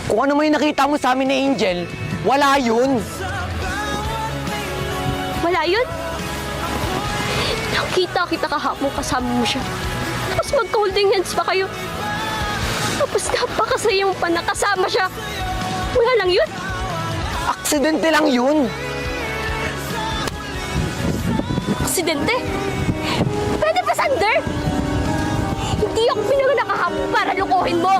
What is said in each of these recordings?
Kung ano may nakita mo sa amin ni Angel, wala yun. Wala yun? Nakita kita kahapon kasama mo siya. Tapos magka-holding hands pa kayo. Tapos napakasaya mo pa nakasama siya. Wala lang yun? Aksidente lang yun. Aksidente? Pwede pa, Sander? Hindi ako pinanganak kahapon para lukuhin mo.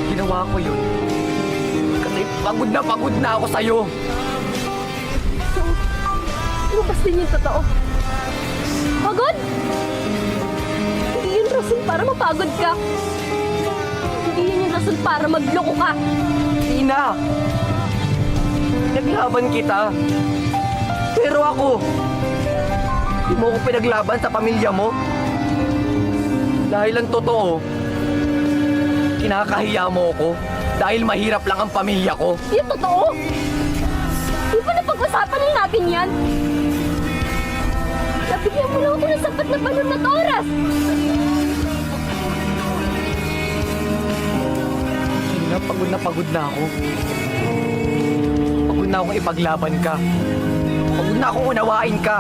Ginawa ko yun. Kasi pagod na ako sa'yo. Lumabas din yung totoo. Pagod? Hindi yun rason para mapagod ka. Hindi yun yung rason para magloko ka. Ina! Pinaglaban kita. Pero ako, hindi mo ako pinaglaban sa pamilya mo. Dahil ang totoo, kinakahiya mo ako dahil mahirap lang ang pamilya ko. Yung totoo? Di ba napag-usapan na natin yan? Nabigyan mo lang ako ng sapat na panahon at oras. Ina, pagod na ako. Pagod na akong ipaglaban ka. Pagod na akong unawain ka.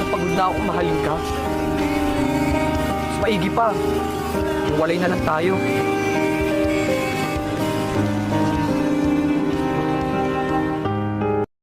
Pagod na akong mahalin ka. Mas maigi pa. Walay na lang tayo.